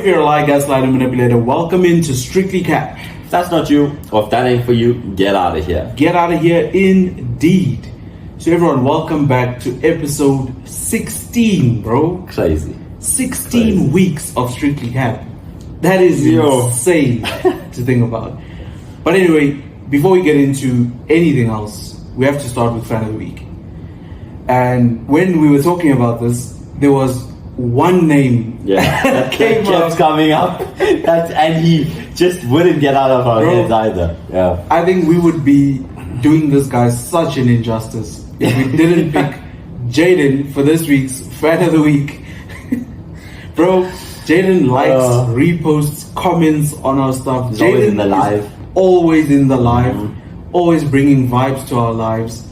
if you're a lie, gaslighter, manipulator, welcome into Strictly Cap. If that's not you, or if that ain't for you, get out of here. Get out of here indeed. So everyone, welcome back to episode 16, bro. Crazy. 16 weeks of Strictly Cap. That is insane to think about. But anyway, before we get into anything else, we have to start with Fan of the Week. And when we were talking about this, there was one name that kept coming up, and he just wouldn't get out of our heads either. Yeah, I think we would be doing this guy such an injustice if we didn't pick Jaden for this week's Fan of the Week. Bro, Jaden likes, reposts, comments on our stuff. He's always in the live. Always in the live, always bringing vibes to our lives,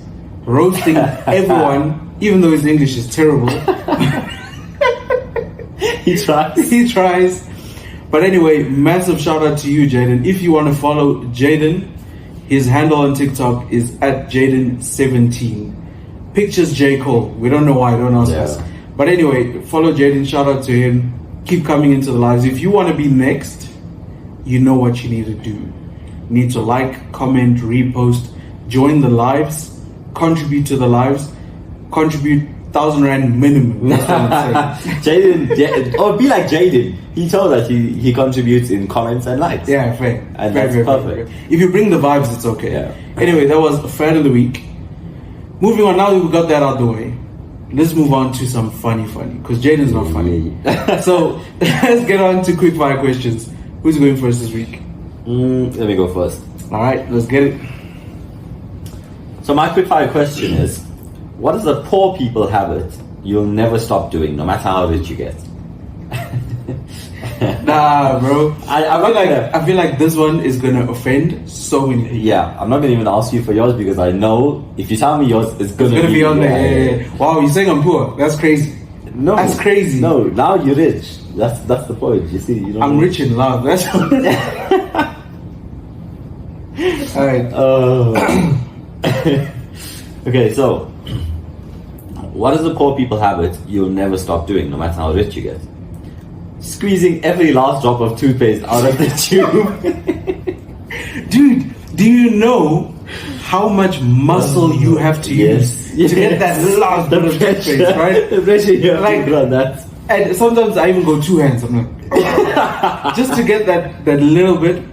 roasting everyone, even though his English is terrible. He tries. He tries. But anyway, massive shout out to you, Jaden. If you want to follow Jaden, his handle on TikTok is at Jaden17. Pictures J. Cole. We don't know why, don't ask us. But anyway, follow Jaden, shout out to him. Keep coming into the lives. If you want to be next, you know what you need to do. You need to like, comment, repost, join the lives, contribute to the lives, contribute 1,000 Rand minimum. That's what I'm saying. Jaden, be like Jaden. He told us he contributes in comments and likes. Yeah, fair. And fair, that's fair, perfect. Fair. If you bring the vibes, it's okay. Yeah. Anyway, that was a Fan of the Week. Moving on, now that we got that out of the way, let's move on to some funny, because Jaden's not funny. So, let's get on to quick fire questions. Who's going first this week? Let me go first. Alright, let's get it. So my quick fire question is, what is a poor people habit you'll never stop doing, no matter how rich you get? Nah, bro. I feel like this one is gonna offend so many people. Yeah, I'm not gonna even ask you for yours because I know if you tell me yours, it's gonna be on there. Yeah. Wow, you're saying I'm poor? That's crazy. No, that's crazy. No, now you're rich. That's the point. You see, you don't. I'm rich in love. That's. All right. Okay, so what is a poor people habit you'll never stop doing, no matter how rich you get? Squeezing every last drop of toothpaste out of the tube. Dude, do you know how much muscle you have to use to get that last bit of toothpaste, right? The pressure you have to run that. And sometimes I even go two hands. I'm like, just to get that little bit,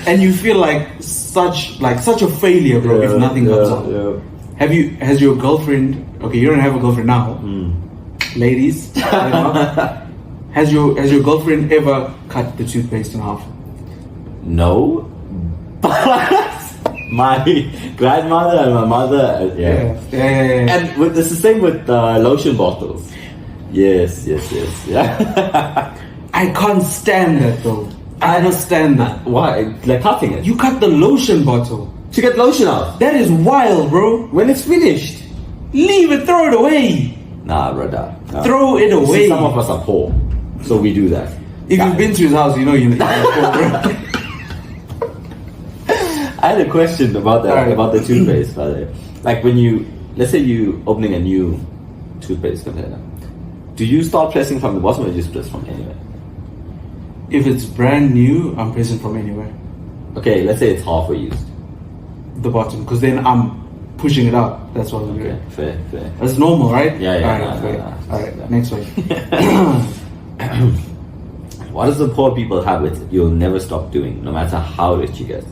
and you feel like such a failure, bro. If nothing comes out. Yeah. Has your girlfriend? Okay, you don't have a girlfriend now, ladies. Has your girlfriend ever cut the toothpaste in half? No, but my grandmother and my mother, yeah. And it's the same with lotion bottles. Yes, yeah. I can't stand that though. I don't stand that. Why? Like cutting it? You cut the lotion bottle to get lotion out. That is wild, bro. When it's finished, leave it. Throw it away. Nah, brother. No. Throw it away. See, some of us are poor, so we do that. If you've been to his house, you know you're poor, bro. I had a question about that, about the toothpaste, by the way. Like let's say you opening a new toothpaste container, do you start pressing from the bottom or you just press from anywhere? If it's brand new, I'm pressing from anywhere. Okay, let's say it's halfway used. The bottom, because then I'm pushing it up. That's what I'm doing. Fair. That's normal, right? Yeah. Alright, next one. What is the poor people habit you'll never stop doing, no matter how rich you get?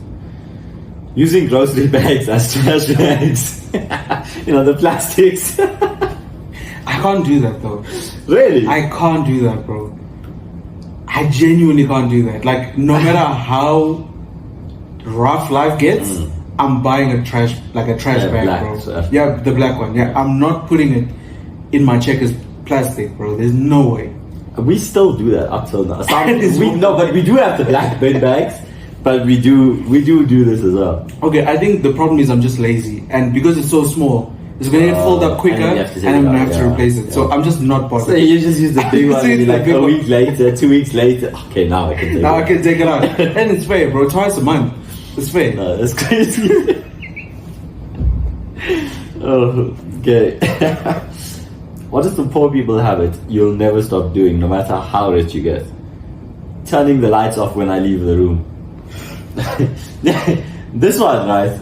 Using grocery bags as trash bags. The plastics. I can't do that though. Really? I can't do that, bro. I genuinely can't do that. Like, no matter how rough life gets, I'm buying a trash bag, bro. Stuff. Yeah, the black one. Yeah, I'm not putting it in my Checkers plastic, bro. There's no way. We still do that up till now. But we do have the black bin bags. But we do this as well. Okay, I think the problem is I'm just lazy, and because it's so small, it's gonna get filled up quicker, and I'm gonna have to replace it. So I'm just not bothered. So you just use the big one, and like a week later, 2 weeks later. Okay, now I can take it out, and it's fair, bro. Twice a month, it's fair. No, that's crazy. Okay. What is the poor people habit you'll never stop doing, no matter how rich you get? turning the lights off when I leave the room. This one, right?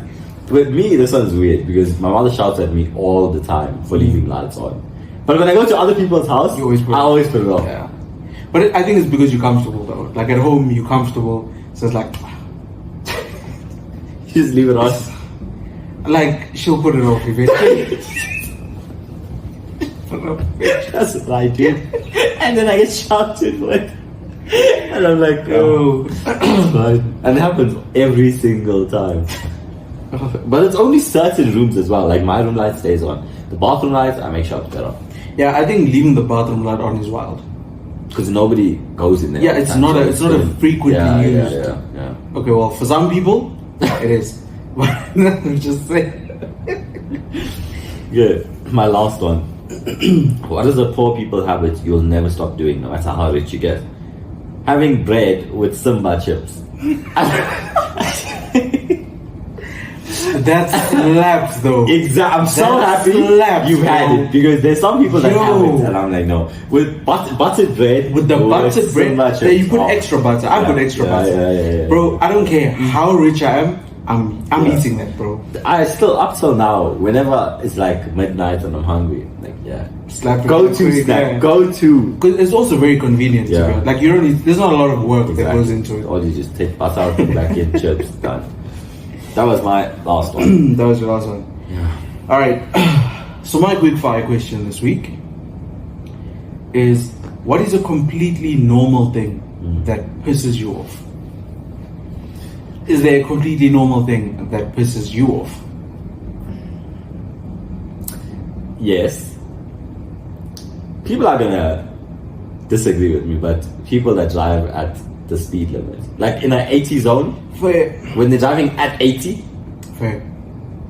With me, this one's weird because my mother shouts at me all the time for leaving lights on. But when I go to other people's house, I always put it off. Yeah. But I think it's because you're comfortable though. Like at home, you're comfortable. So it's like... You just leave it on. Like, she'll put it off eventually. That's what I do. And then I get shouted for it. And I'm like, oh, and it happens every single time. But it's only certain rooms as well. Like my room light stays on. The bathroom lights, I make sure to turn off. Yeah, I think leaving the bathroom light on is wild. Because nobody goes in there. Yeah, it's not a frequently used. Yeah. Okay, well, for some people, it is. But I'm just saying. Yeah, my last one. What is a poor people habit you'll never stop doing, no matter how rich you get? Having bread with Simba chips. That slaps though. Exactly. I'm so happy you had it because there's some people that have it, and I'm like, no. With buttered bread, with the buttered bread, then you put extra butter. I put extra butter, yeah. Bro. I don't care how rich I am. I'm eating that, bro. I still up till now. Whenever it's like midnight and I'm hungry, like slap. Go to snack. Go to. Because it's also very convenient. Yeah. Like you don't need. There's not a lot of work that goes into it. Or you just take butter out, put back in, chips, done. That was my last one. That was your last one. Yeah. All right. So my quick fire question this week is: what is a completely normal thing that pisses you off? Is there a completely normal thing that pisses you off? Yes. People are gonna disagree with me, but people that drive at the speed limit, like in an 80 zone, Fair. When they're driving at 80, Fair.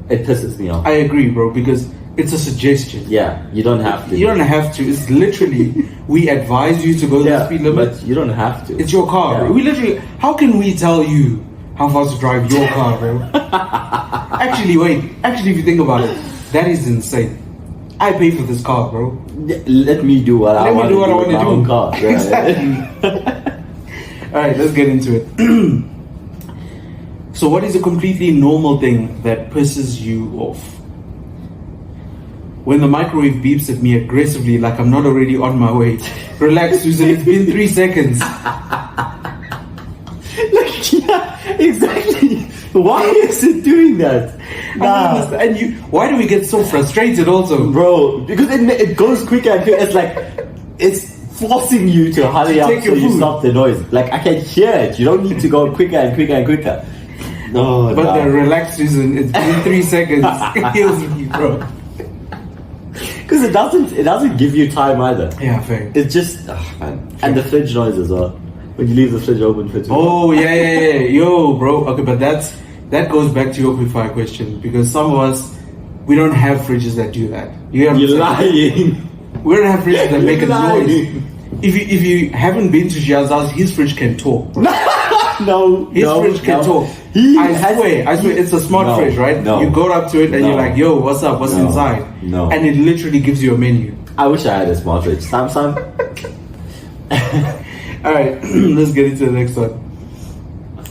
it pisses me off. I agree, bro, because it's a suggestion. Yeah, you don't have to. You don't have to. It's literally, we advise you to go the speed limit. But you don't have to. It's your car. Yeah. Bro. We literally, how can we tell you how fast to drive your car, bro? Actually, if you think about it, that is insane. I pay for this car, bro. Let me do what I want to do. Let me do what I want to do. My own car. Yeah. Exactly. All right, let's get into it. So, what is a completely normal thing that pisses you off? When the microwave beeps at me aggressively, like I'm not already on my way. Relax, Susan. It's been 3 seconds. Yeah, exactly. Why is it doing that? Nah. And why do we get so frustrated also? Bro, because it goes quicker and quicker. It's like, it's forcing you to hurry up so you stop the noise. Like, I can hear it. You don't need to go quicker and quicker and quicker. No, but the relaxed reason, it's been 3 seconds. It kills me, bro. Because it doesn't give you time either. Yeah, fair. It's just, man. And the fridge noise as well. When you leave the fridge open for too long. Oh, yeah. Yo, bro. Okay, but that goes back to your quick fire question. Because some of us, we don't have fridges that do that. You're lying. We don't have fridges that make a noise. If you haven't been to Jia's house, his fridge can talk. Bro. His fridge can talk. I swear, it's a smart fridge, right? No. You go up to it and you're like, yo, what's up? What's inside? No. And it literally gives you a menu. I wish I had a smart fridge. Samsung. Alright, let's get into the next one.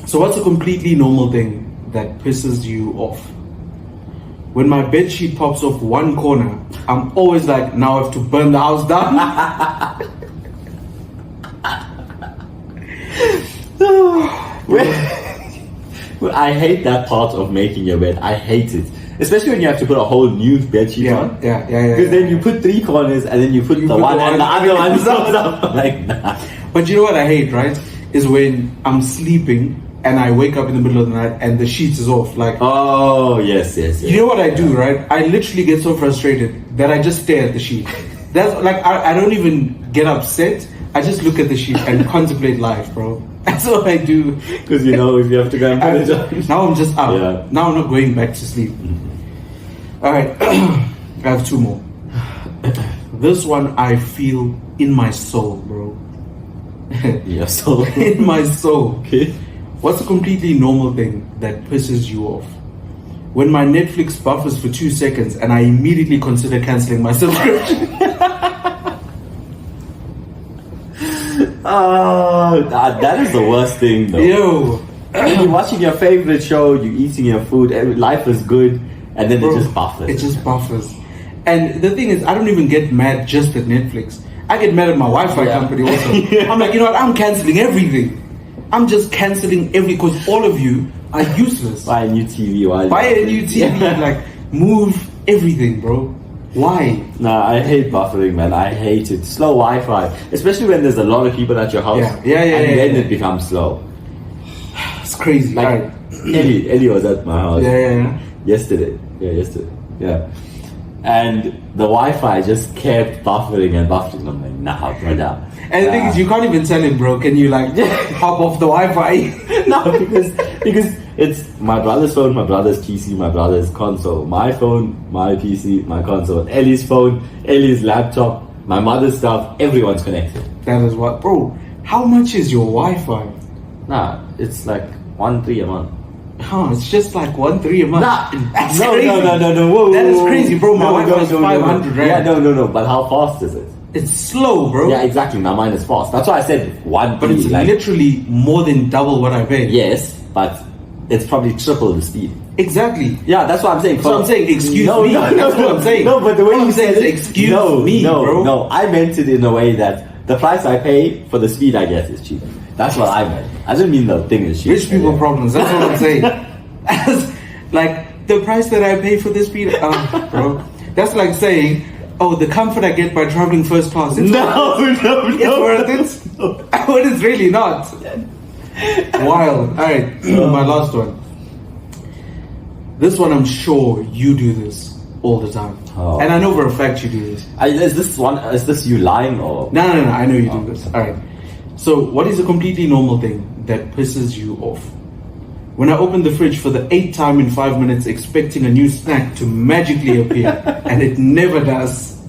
So what's a completely normal thing that pisses you off? When my bed sheet pops off one corner, I'm always like, now I have to burn the house down. I hate that part of making your bed. I hate it. Especially when you have to put a whole new bed sheet on. Yeah. Because then you put 3 corners and then you put the one and the other one up. I'm like, nah. But you know what I hate, right? Is when I'm sleeping and I wake up in the middle of the night and the sheets is off. Like, oh, yes. You know what I do, right? I literally get so frustrated that I just stare at the sheet. That's like, I don't even get upset. I just look at the sheet and contemplate life, bro. That's what I do. Because you know if you have to go and put it on. Now I'm just out. Yeah. Now I'm not going back to sleep. Alright, I have 2 more. This one I feel in my soul, bro. Your soul? In my soul. Okay. What's a completely normal thing that pisses you off? When my Netflix buffers for 2 seconds and I immediately consider cancelling my subscription. Oh, that is the worst thing, though. Yo, You're watching your favorite show, you're eating your food, life is good, and then bro, it just buffers. It just buffers. And the thing is, I don't even get mad just at Netflix. I get mad at my Wi-Fi company also. I'm like, you know what? I'm canceling everything. I'm just canceling because all of you are useless. Buy a new TV. Buy a new TV. Like, move everything, bro. Why? Nah, I hate buffering, man. I hate it. Slow Wi-Fi, especially when there's a lot of people at your house. And then it becomes slow. It's crazy. Like, right. Ellie was at my house. Yeah. Yesterday. Yeah. And the Wi-Fi just kept buffering and buffering. I'm like, nah, brother. And the thing is, you can't even tell him, bro. Can you like hop off the Wi-Fi? No, because it's my brother's phone, my brother's PC, my brother's console, my phone, my PC, my console, Ellie's phone, Ellie's laptop, my mother's stuff. Everyone's connected. That is what, bro. How much is your Wi-Fi? Nah, it's like 1.3 a month. It's just like 1.3 a month. That's crazy. No. Whoa, that is crazy, bro. My Wi-Fi is 500 rand. Yeah, no. But how fast is it? It's slow, bro. Yeah, exactly. Now mine is fast. That's why I said 1. But it's literally more than double what I pay. Yes, but it's probably triple the speed. Exactly. Yeah, that's what I'm saying. So I'm saying, excuse me. That's what I'm saying. No, but the way you you said it, excuse me, bro. No, I meant it in a way that the price I pay for the speed I get is cheap. That's what I meant. I didn't mean the thing is cheap. Rich people problems. That's what I'm saying. Like the price that I pay for this speed, bro. That's like saying, oh, the comfort I get by traveling first class. It's worth it. But it's really not. Wild. All right, my last one. This one, I'm sure you do this all the time, and I know for a fact you do this. Is this you lying or? No. I know you do this. All right. So, what is a completely normal thing that pisses you off? When I open the fridge for the 8th time in 5 minutes, expecting a new snack to magically appear, and it never does.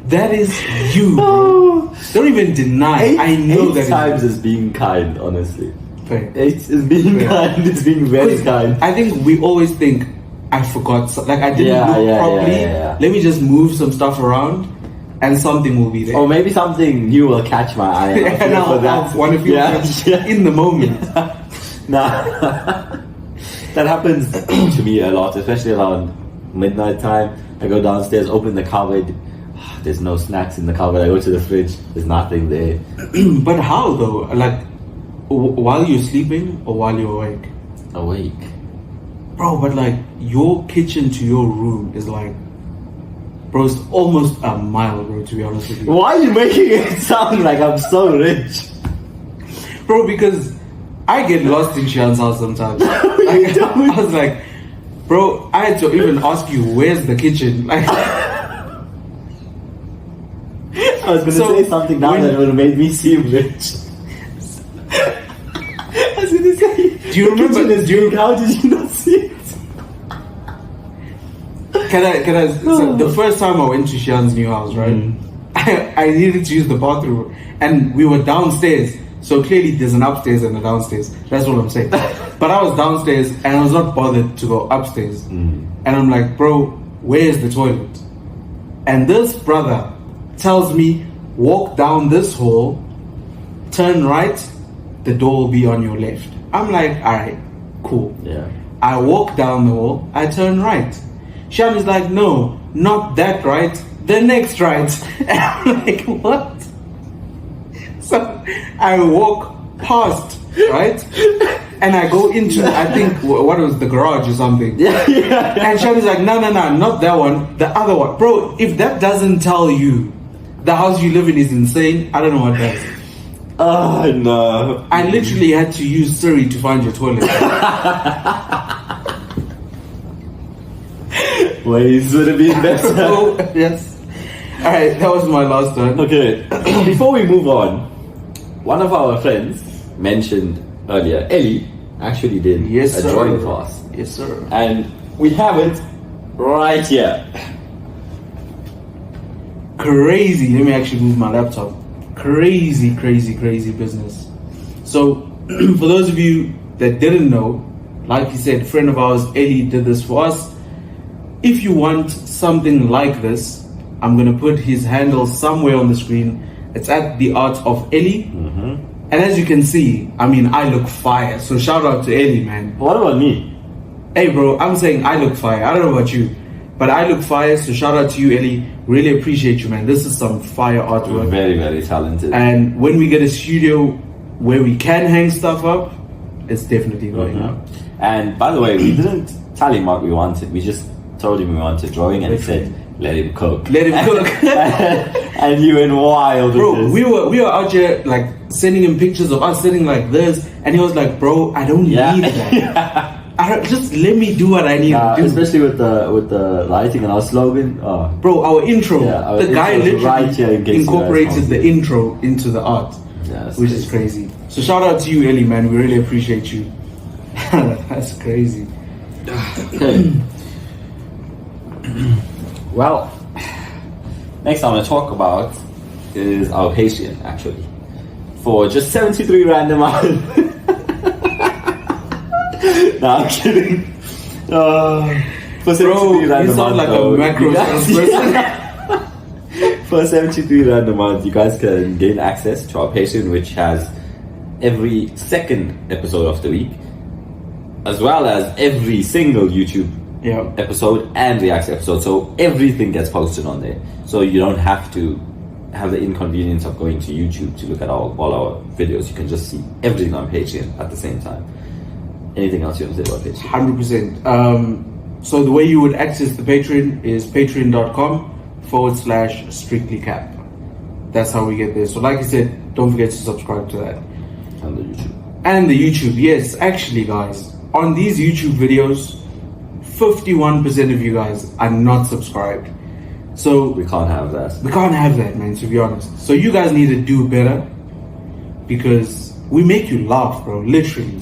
That is you, bro. Don't even deny. I know that 8 times is being kind, honestly. Fair. 8 is being kind. It's being very kind. I think we always think, I forgot. Like, I didn't look properly. Let me just move some stuff around, and something will be there. Or maybe something new will catch my eye. And I'll want to feel in the moment. Nah. That happens to me a lot, especially around midnight time. I go downstairs, open the cupboard. There's no snacks in the cupboard. I go to the fridge. There's nothing there. But how though? Like while you're sleeping or while you're awake? Awake. Bro, but like your kitchen to your room is like, bro, it's almost a mile, bro, to be honest with you. Why are you making it sound like I'm so rich? Bro, because I get lost in Shian's house sometimes. Like, I was like, bro, I had to even ask you, where's the kitchen? Like, I was going to say something now that would have made me seem rich. I was going to say, do you remember this? How did you not see it? Can I? So the first time I went to Shian's new house, right? I needed to use the bathroom, and we were downstairs. So clearly, there's an upstairs and a downstairs. That's what I'm saying. But I was downstairs, and I was not bothered to go upstairs. And I'm like, bro, where's the toilet? And this brother tells me, walk down this hall, turn right, the door will be on your left. I'm like, all right, cool. Yeah. I walk down the hall, I turn right. Shan is like, no, not that right, the next right. And I'm like, what? So I walk past, right? And I go into, I think, what was the garage or something. Yeah. And Shan is like, no, not that one, the other one. Bro, if that doesn't tell you the house you live in is insane, I don't know what does. Oh, no. I literally had to use Siri to find your toilet. Ways would have been better. So, yes. Alright, that was my last one. Okay. Before we move on, one of our friends mentioned earlier, Ellie actually did a drawing class. Yes, sir. And we have it right here. Crazy. Let me actually move my laptop. Crazy business. So, for those of you that didn't know, like you said, friend of ours, Ellie, did this for us. If you want something like this, I'm going to put his handle somewhere on the screen. It's at the Art of Ellie. Mm-hmm. And as you can see, I mean, I look fire. So shout out to Ellie, man. What about me? Hey, bro, I'm saying I look fire. I don't know about you, but I look fire. So shout out to you, Ellie. Really appreciate you, man. This is some fire artwork. Very, very talented. And when we get a studio where we can hang stuff up, it's definitely going up. And by the way, we didn't tell him what we wanted. We just told him we wanted drawing, and he said, "Let him cook." Let him cook. And you went wild, bro. We were out here like sending him pictures of us sitting like this, and he was like, "Bro, I don't need that. Just let me do what I need to do." Especially with the lighting and our slogan. Oh. Bro, our intro. The guy literally right here incorporated the intro into the art, which is crazy. So shout out to you, Ellie, man. We really appreciate you. That's crazy. Okay. Well, next I'm going to talk about is our Patreon, actually. For just 73 random hours. No, I'm kidding. For 73 random you sound like though, a macro person. For 73 random months, you guys can gain access to our Patreon, which has every second episode of the week, as well as every single YouTube episode and React episode. So everything gets posted on there. So you don't have to have the inconvenience of going to YouTube to look at all our videos. You can just see everything on Patreon at the same time. Anything else you want to say about Patreon? 100%. So the way you would access the Patreon is patreon.com/strictlycap. That's how we get there. So like I said, don't forget to subscribe to that. And the YouTube. And the YouTube, yes. Actually, guys, on these YouTube videos, 51% of you guys are not subscribed. So we can't have that. We can't have that, man, to be honest. So you guys need to do better, because we make you laugh, bro. Literally.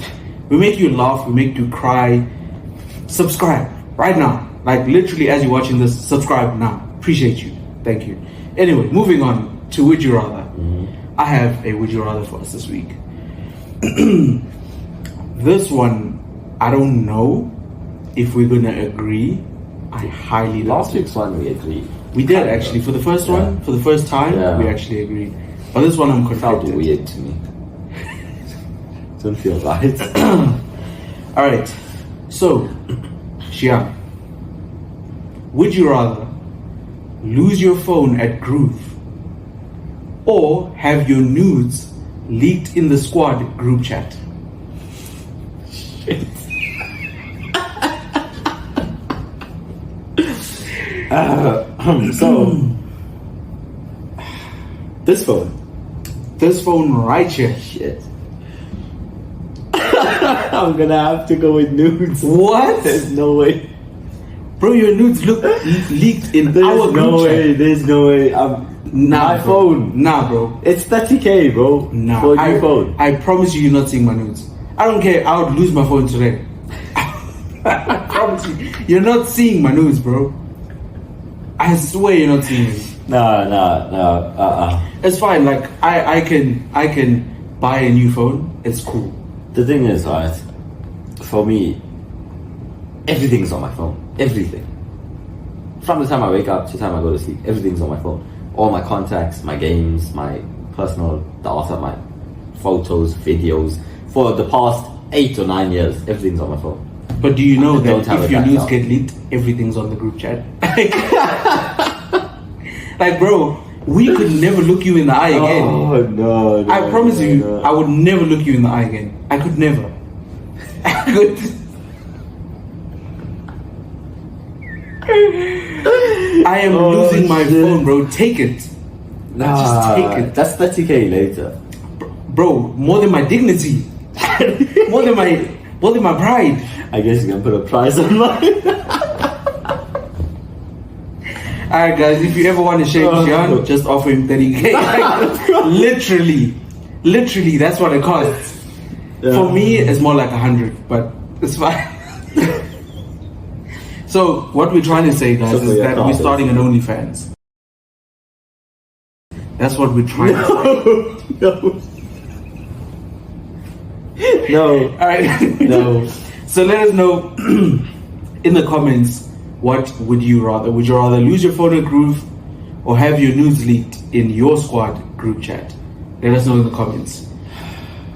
We make you laugh, we make you cry. Subscribe right now. Like literally as you're watching this, subscribe now. Appreciate you. Thank you. Anyway, moving on to Would You Rather. I have a Would You Rather for us this week. This one, I don't know if we're gonna agree. I highly doubt Last week's one we agreed. We did actually. For the first one, for the first time, we actually agreed. But this one I'm conflicted. Felt weird to me. Don't feel right. Alright. So, Shia, would you rather lose your phone at Groove or have your nudes leaked in the squad group chat? Shit. So this phone right here. Shit. I'm gonna have to go with nudes. What? There's no way, bro. Your nudes look leaked in our group chat. There's no way. My phone. Nah, bro. It's 30K, bro. Nah. For a new phone. I promise you, you're not seeing my nudes. I don't care. I would lose my phone today. I promise you, you're not seeing my nudes, bro. I swear you're not seeing it. No. It's fine. Like I can buy a new phone. It's cool. The thing is, right, for me, everything's on my phone. Everything. From the time I wake up to the time I go to sleep, everything's on my phone. All my contacts, my games, my personal data, my photos, videos. For the past 8 or 9 years, everything's on my phone. But do you know that if your news get leaked, everything's on the group chat? Like, bro, we could never look you in the eye again. Oh, no. I promise you, I would never look you in the eye again. I could never. I could. I am losing my phone, bro. Take it. Nah, just take it. That's 30K later. Bro, more than my dignity. more than my pride. I guess you can put a price on mine. Alright guys, if you ever want to shake Sean, just offer him 30K. Literally, that's what it costs. For me, it's more like 100, but it's fine. So what we're trying to say, guys, is that we're starting an OnlyFans. That's what we're trying to say. No. Alright. No. So let us know in the comments, what would you rather? Would you rather lose your phone at Groove or have your nudes leaked in your squad group chat? Let us know in the comments.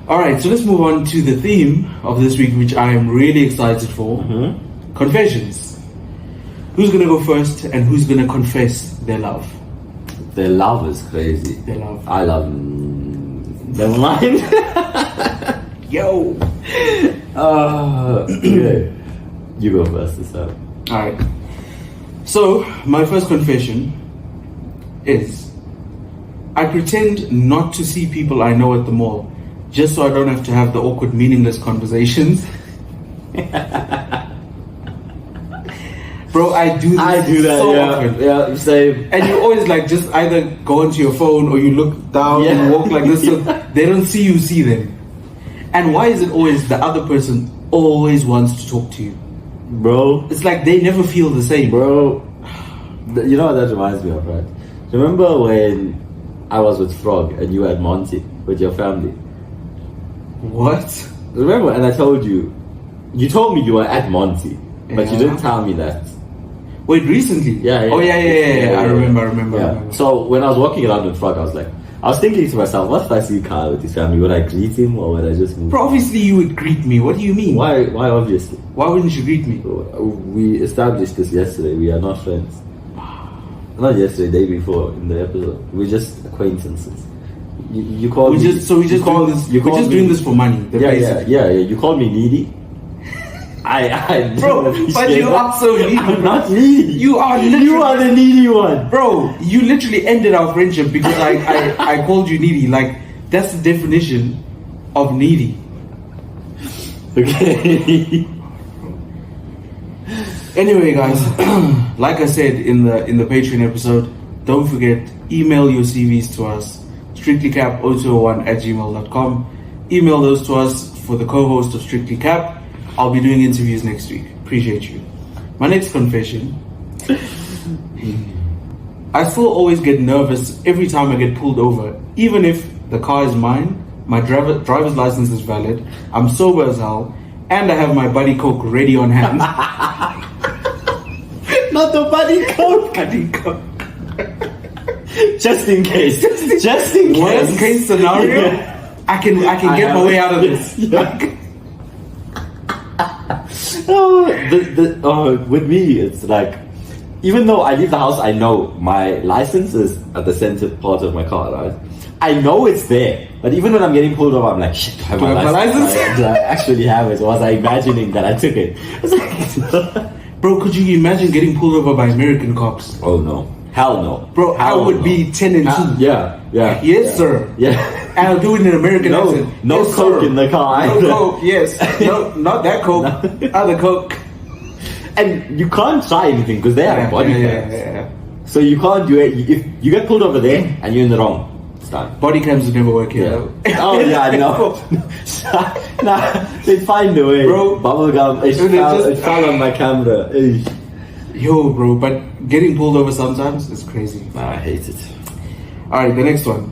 Alright, so let's move on to the theme of this week, which I am really excited for. Confessions. Who's gonna go first and who's gonna confess their love? Their love is crazy. Their love. I love. Never mind. Yo! Okay. You go first this time. Alright. So, my first confession is I pretend not to see people I know at the mall just so I don't have to have the awkward, meaningless conversations. Bro, I do that so often. Yeah, same. And you always like just either go onto your phone or you look down and walk like this so they don't see you see them. And why is it always the other person always wants to talk to you? Bro. It's like they never feel the same. Bro. You know what that reminds me of, right? Remember when I was with Frog and you were at Monty with your family? What? Remember, and I told you told me you were at Monty, but you didn't tell me that. Wait, recently? Yeah. Oh, yeah. I remember. Yeah. So when I was walking around with Frog, I was thinking to myself, what if I see Kyle with his family? Would I greet him or would I just move? Bro, obviously you would greet me. What do you mean? Why obviously? Why wouldn't you greet me? We established this yesterday. We are not friends. Not yesterday, day before in the episode. We're just acquaintances. You call me. We're just doing this for money. Yeah. You call me needy. I bro, but you are so needy. I'm not needy. You are the needy one, bro. You literally ended our friendship because I called you needy. Like that's the definition of needy. Okay. Anyway, guys, like I said in the Patreon episode, don't forget, email your CVs to us, strictlycap0201@gmail.com. Email those to us for the co-host of Strictly Cap. I'll be doing interviews next week. Appreciate you. My next confession. I still always get nervous every time I get pulled over, even if the car is mine, my driver's license is valid, I'm sober as hell, and I have my buddy Coke ready on hand. Not the buddy Coke. Buddy Coke. Just in case. Just in case. Worst case scenario, Yeah. I can get my way out of this. With me, it's like, even though I leave the house, I know my license is at the center part of my car, right? I know it's there, but even when I'm getting pulled over, I'm like, shit, do I have my license? Do I actually have it? Or was I imagining that I took it? Bro, could you imagine getting pulled over by American cops? Oh no. Hell no. Bro, I would be 10 and 2. Yeah. Yes, sir. Yeah. And I'll do it in an American accent. No yes, Coke sir. in the car. No Coke, yes. No, not that Coke. Other Coke. And you can't try anything because they have body cams. Yeah. So you can't do it. If you get pulled over there and you're in the wrong, it's done. Body cams would never work here. Oh yeah, I know. Nah, they'd find a way. Bro, bubblegum. It fell on my camera. Yo, bro, but getting pulled over sometimes is crazy. I hate it. Alright, the next one.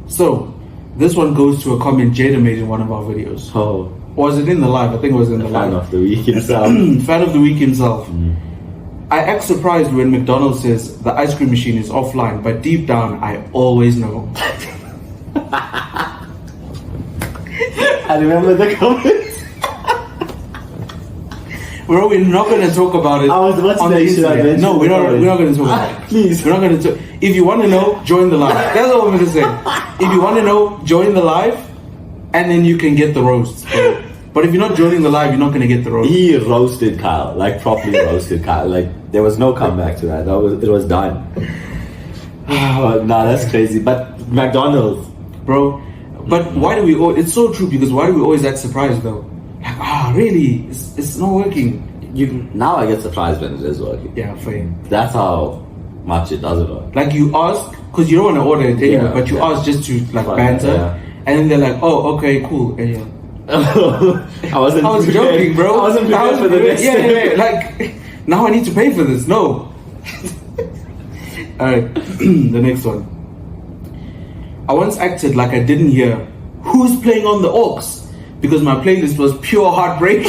So, this one goes to a comment Jada made in one of our videos. Oh. Was it in the live? I think it was in the live. Fan of the week himself. Fan of the week himself. I act surprised when McDonald's says the ice cream machine is offline, but deep down, I always know. I remember the comments. Bro, we're not going to talk about it. I was about to say, should I mention No, we're not going to talk about it. Please. We're not going to talk. If you want to know, join the live. That's all I'm going to say. If you want to know, join the live, and then you can get the roasts. But if you're not joining the live, you're not going to get the roast. He roasted Kyle, like properly roasted Kyle. Like there was no comeback to that. It was done. Nah, that's crazy. But McDonald's, bro. But why do we? It's so true because why do we always act surprised though? Like, really? It's not working. Now I get surprised when it is working. Yeah, fair. That's how much it doesn't work. Like you ask because you don't want to order it anyway, but you ask just to like banter, and then they're like, "Oh, okay, cool." And you're, I was joking, bro. I wasn't prepared for the next yeah. Like, now I need to pay for this. No. Alright, the next one. I once acted like I didn't hear who's playing on the aux because my playlist was pure heartbreak.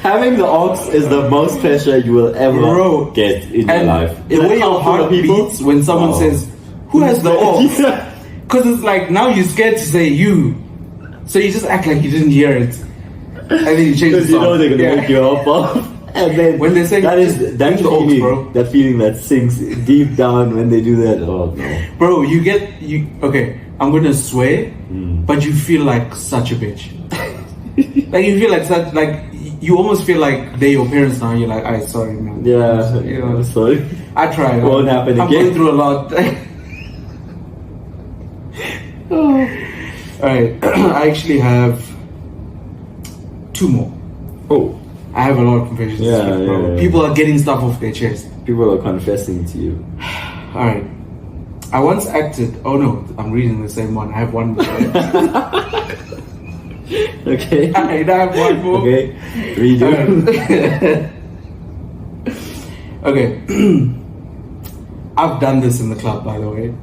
Having the aux is the most pressure you will ever Bro, get in your and life. the In a way your car full of heart people, beats when someone wow. says, "Who has the aux?" Yeah. Because it's like now you're scared to say you, so you just act like you didn't hear it, and then you change the Because you song. know they're gonna Yeah. make you hop off. And then When they say, that "Just is that bring the aux, feeling, bro." that feeling that sinks deep down when they do that. Oh no. Bro, you get you. Okay, I'm gonna swear, but you feel like such a bitch. Like you feel like such like you almost feel like they're your parents now. You're like, "I'm sorry, man." Yeah, You know, I'm sorry. I tried. Won't happen I'm again. going through a lot. Alright, I actually have 2 more. Oh, I have a lot of confessions this Yeah, week, bro. yeah, yeah. People are getting stuff off their chest. people are confessing to you. Alright. I once acted. Oh no, I'm reading the same one. I have one more. Okay. Alright, I have one more. Okay. Redo. Okay. I've done this in the club, by the way.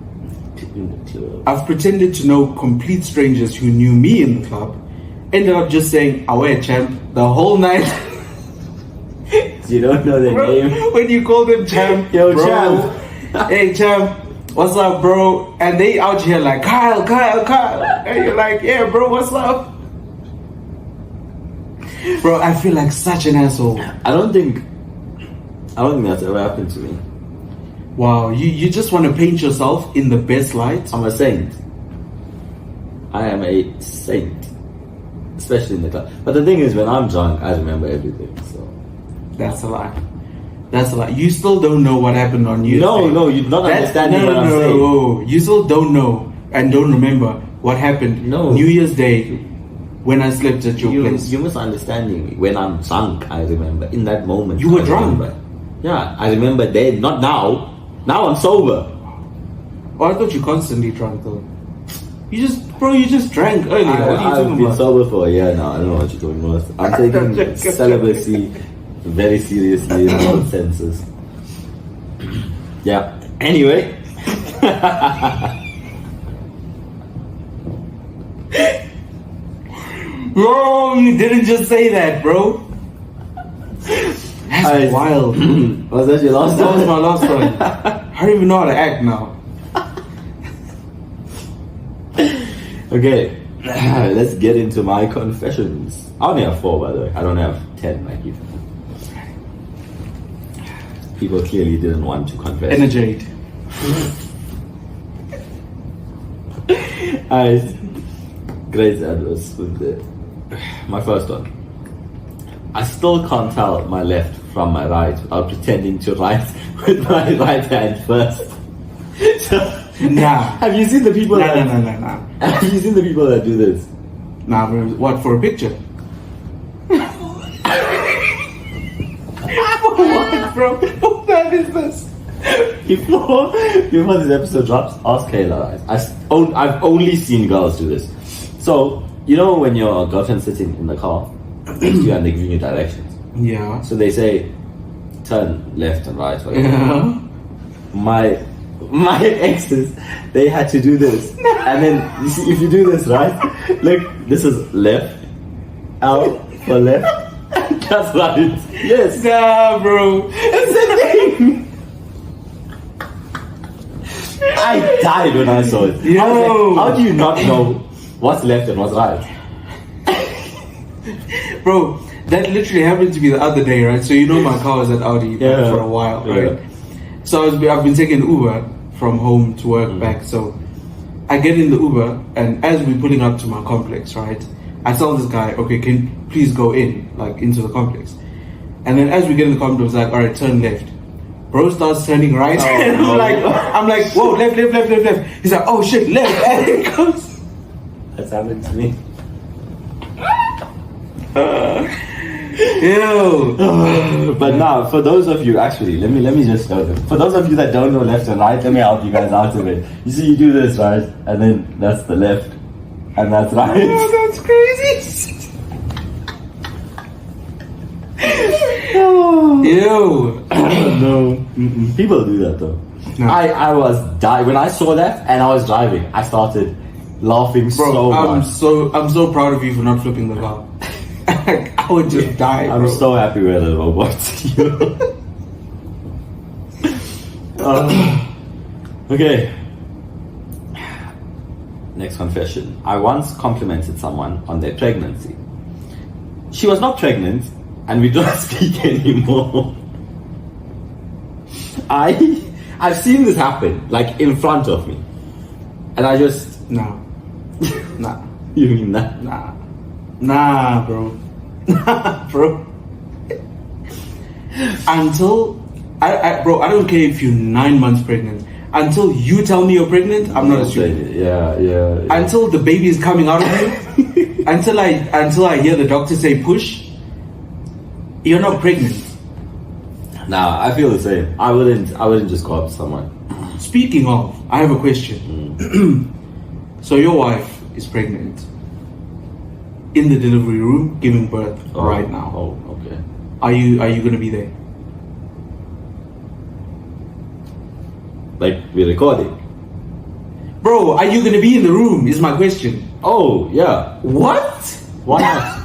I've pretended to know complete strangers who knew me in the club. Ended up just saying, "Away, champ," the whole night. You don't know their Bro, name. when you call them champ, Yo, bro, champ. Hey, champ, what's up, bro? And they out here like, Kyle. And you're like, yeah, bro, what's up? Bro, I feel like such an asshole. I don't think that's ever happened to me. Wow, you just want to paint yourself in the best light? I'm a saint. I am a saint. Especially in the club. But the thing is, when I'm drunk, I remember everything. So That's a lie. That's a lie. You still don't know what happened on New Year's Day. no, you're not understanding what I'm saying. No, you still don't know and don't remember what happened No. New Year's Day when I slept at your place. You're misunderstanding me. When I'm drunk, I remember. In that moment, You were I drunk? remember. Yeah, I remember then. Not now. Now I'm sober. Oh, I thought you constantly drunk though. You just drank earlier. What are you I've talking been about? sober for a year now. I don't know what you're talking about. I'm taking celibacy very seriously in all senses. Yeah. Anyway. No, you didn't just say that, bro. That's wild. Was that your last That was one? my last one. I don't even know how to act now. Okay. Let's get into my confessions. I only have 4, by the way. I don't have 10 like you. People clearly didn't want to confess. Energate. Great advice with my first one. I still can't tell my left from my right without pretending to write with my right hand first. So, Nah. have you seen the people Nah, that nah. Have you seen the people that do this? Nah, bro, what, for a picture? What, bro? What bad is this? Before this episode drops, ask Kayla. I've only seen girls do this. So, you know when your girlfriend's sitting in the car next to you and they're giving you directions. Yeah. So they say, turn left and right. Whatever. Yeah. My exes, they had to do this. And then, you see, if you do this, right? Look, this is left, out for left. That's right. Yes. Nah, bro. It's the thing. I died when I saw it. Yo. I was like, how do you not know what's left and what's right? Bro, that literally happened to me the other day, right? So you know my car was at Audi Yeah. for a while, Yeah. right? So I've been taking Uber from home to work back. So I get in the Uber, and as we're pulling up to my complex, right? I tell this guy, okay, can you please go in, like into the complex. And then as we get in the complex, like, all right, turn left. Bro starts turning right, and no. I'm like, whoa, left. He's like, oh shit, left, and he goes. That's happened to me. Ew. But now, for those of you, actually, let me just show them. For those of you that don't know left and right, let me help you guys out a bit. You see, you do this, right? And then that's the left, and that's right. Oh, that's crazy. Ew. No. People do that though. No. I was dying when I saw that, and I was driving. I started laughing Bro, so much. I'm so proud of you for not flipping the car. I would just die, I'm bro. so happy we're the robots. Okay. Next confession. I once complimented someone on their pregnancy. She was not pregnant, and we don't speak anymore. I've seen this happen, like in front of me, and I just No. Nah. you mean that? Nah, bro. Nah, bro. Until bro, I don't care if you're 9 months pregnant. Until you tell me you're pregnant, I'm not assuming. Yeah. Until the baby is coming out of you, until I hear the doctor say push, you're not pregnant. Nah, I feel the same. I wouldn't just go up to someone. Speaking of, I have a question. So your wife is pregnant in the delivery room, giving birth right now. Oh, okay. Are you gonna be there? Like we're recording. Bro, are you gonna be in the room? Is my question. Oh, yeah. What? Why not?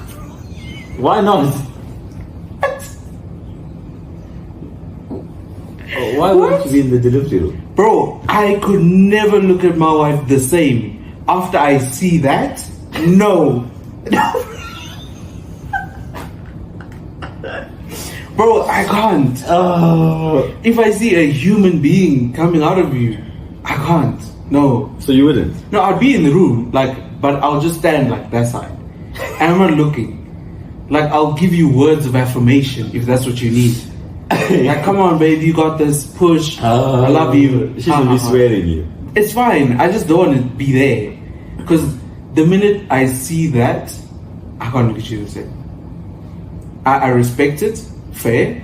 Why not? Oh, why wouldn't you be in the delivery room? Bro, I could never look at my wife the same after I see that. No. Bro, I can't. If I see a human being coming out of you, I can't. No. So you wouldn't? No, I'd be in the room, but I'll just stand like that side. I'm not looking. Like, I'll give you words of affirmation if that's what you need. Like, come on, babe, you got this. Push. I love you. She should be swearing you. It's fine. I just don't want to be there. Because the minute I see that, I can't look at you the same. I respect it, fair,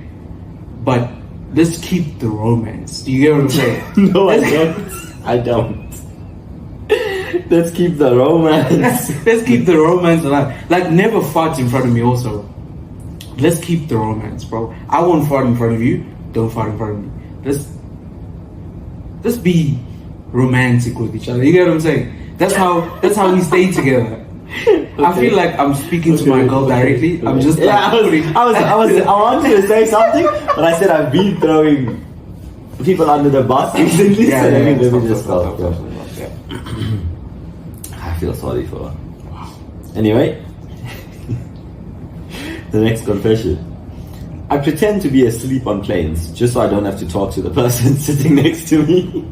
but let's keep the romance. Do you get what I'm saying? No, I don't. Let's keep the romance. Let's keep the romance alive. Like, never fart in front of me also. Let's keep the romance, bro. I won't fart in front of you. Don't fart in front of me. Let's be romantic with each other. You get what I'm saying? That's how we stay together. Okay. I feel like I'm speaking to my girl directly. I'm just like, I wanted to say something, but I said I've been throwing people under the bus recently. Yeah, so yeah, let me stop, just stop. I feel sorry for her. Anyway, the next confession. I pretend to be asleep on planes just so I don't have to talk to the person sitting next to me.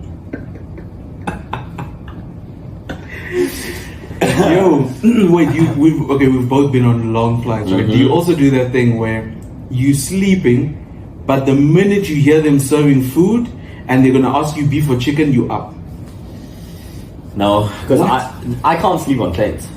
Yo, wait, we've both been on long flights, right? Do you also do that thing where you sleeping, but the minute you hear them serving food and they're gonna ask you beef or chicken, you up? No, because I can't sleep on planes.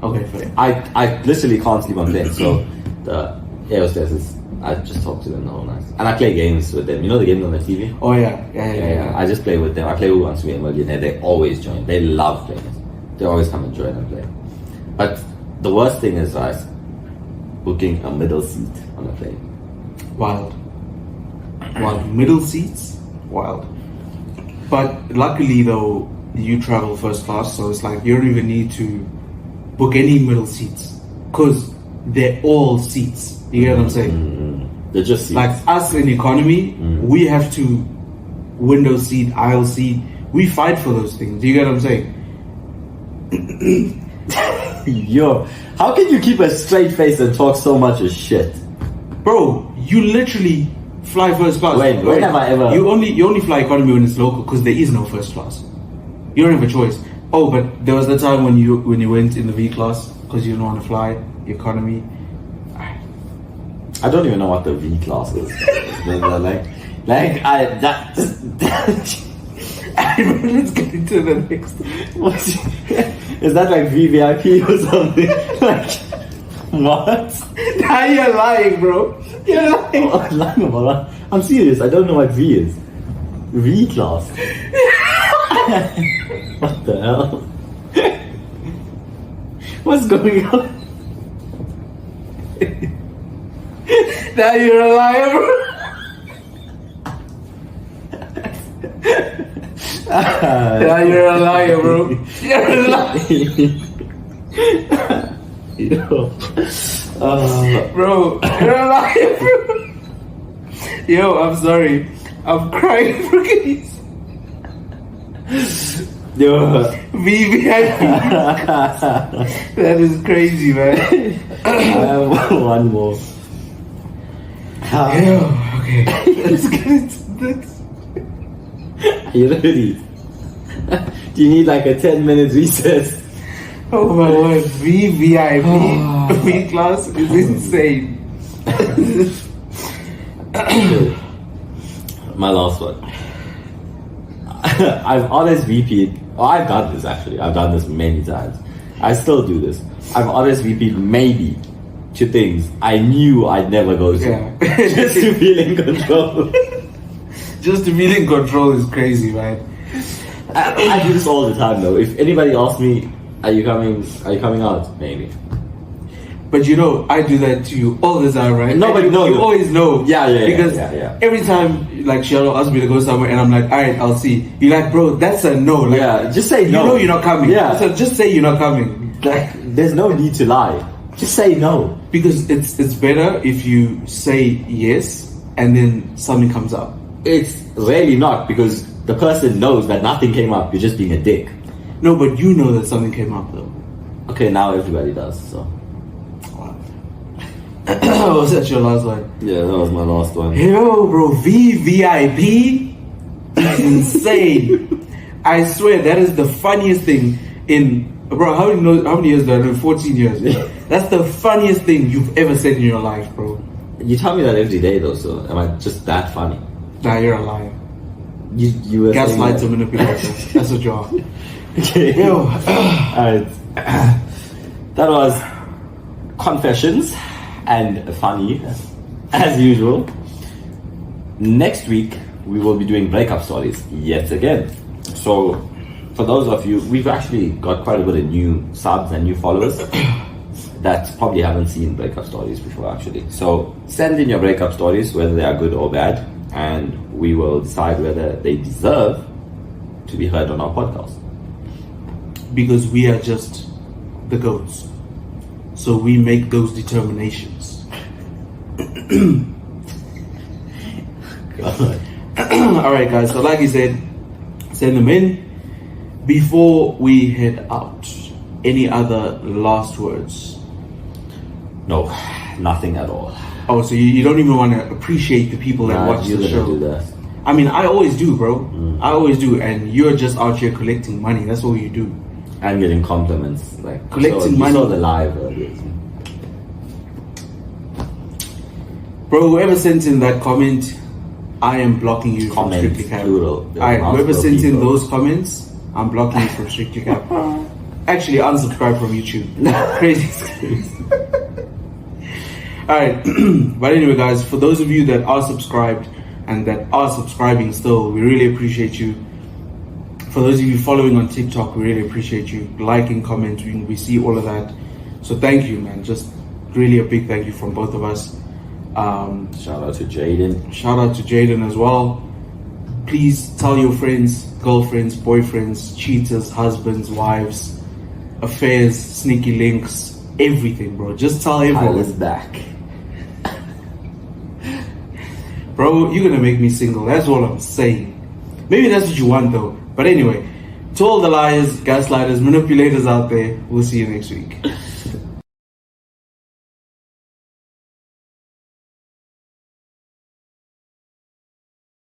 Okay, fair. I literally can't sleep on planes. So the air hostesses, I just talk to them the whole night, and I play games with them. You know the games on the TV? Oh yeah. I just play with them. I play Who Wants to Be a Millionaire. They always join. They love playing it. They always come and join and play. But the worst thing is, guys, booking a middle seat on a plane. Wild. Middle seats, wild. But luckily though, you travel first class, so it's like you don't even need to book any middle seats because they're all seats. You get what I'm saying? They're just seats. Like us in economy, we have to window seat, aisle seat. We fight for those things. Do you get what I'm saying? Yo, how can you keep a straight face and talk so much of shit? Bro, you literally fly first class. When have I ever? You only fly economy when it's local because there is no first class. You don't have a choice. Oh, but there was the time when you went in the V class because you didn't want to fly economy. I don't even know what the V class is. Let's get into the next. Is that like VVIP or something? Like what? Now you're lying, bro. You're lying. Oh, I'm lying about that. I'm serious. I don't know what V is. V class. What the hell? What's going on? Now you're a liar, bro. Now you're a liar, bro. You're a liar. Yo. Bro, you're a liar, bro. Yo, I'm sorry. I'm crying for kids. Yo. VVIP. That is crazy, man. I have one more. Yo, okay. Let's get into this. Are you ready? Do you need like a 10-minute recess? Oh my word, VVIP V class is insane. My last one. I've RSVP'd. Oh, I've done this actually. I've done this many times. I still do this. I've RSVP'd maybe to things I knew I'd never go to. Yeah. Just to feel in control. Just to be in control is crazy, man. I do this all the time though. If anybody asks me, are you coming out? Maybe. But you know, I do that to you all the time, right? No, but you no, always know. Yeah. Because every time, like, Cheryl asks me to go somewhere and I'm like, alright, I'll see. You're like, bro, that's a no. Like, yeah, just say no. You know you're not coming. Yeah. So just say you're not coming. Like, there's no need to lie. Just say no. Because it's better if you say yes and then something comes up. It's really not, because the person knows that nothing came up. You're just being a dick. No, but you know that something came up though. Okay, now everybody does, so. Was that your last one? Yeah, that was my last one. Yo, bro, VVIP is insane. I swear that is the funniest thing in, bro. How many years do I know? 14 years. That's the funniest thing you've ever said in your life, bro. You tell me that every day though, so am I just that funny? Nah, you're a liar. You were Gaslight to manipulator. That's what you are. Okay. Yo. Alright. That was confessions and funny as usual. Next week we will be doing breakup stories yet again. So for those of you, we've actually got quite a bit of new subs and new followers that probably haven't seen breakup stories before actually. So send in your breakup stories, whether they are good or bad, and we will decide whether they deserve to be heard on our podcast. Because we are just the goats. So we make those determinations. Alright guys, so like you said, send them in. Before we head out, any other last words? No, nothing at all. Oh, so you don't even want to appreciate the people that watch the show? Do that. I mean, I always do, bro. I always do, and you're just out here collecting money. That's all you do. And getting compliments, like collecting money. You saw the live earlier. Bro, whoever sent in that comment, I am blocking you from Comments, Strictly Cap. plural. Alright, whoever sent in those comments, I'm blocking you from Strictly Cap. Actually, unsubscribe from YouTube. Crazy. Alright, but anyway guys, for those of you that are subscribed and that are subscribing still, we really appreciate you. For those of you following on TikTok, we really appreciate you. Liking, commenting, we see all of that. So thank you, man. Just really a big thank you from both of us. Shout out to Jaden. Shout out to Jaden as well. Please tell your friends, girlfriends, boyfriends, cheaters, husbands, wives, affairs, sneaky links, everything, bro. Just tell everyone. Tyler's back. Bro, you're gonna make me single. That's all I'm saying. Maybe that's what you want though. But anyway, to all the liars, gaslighters, manipulators out there, we'll see you next week.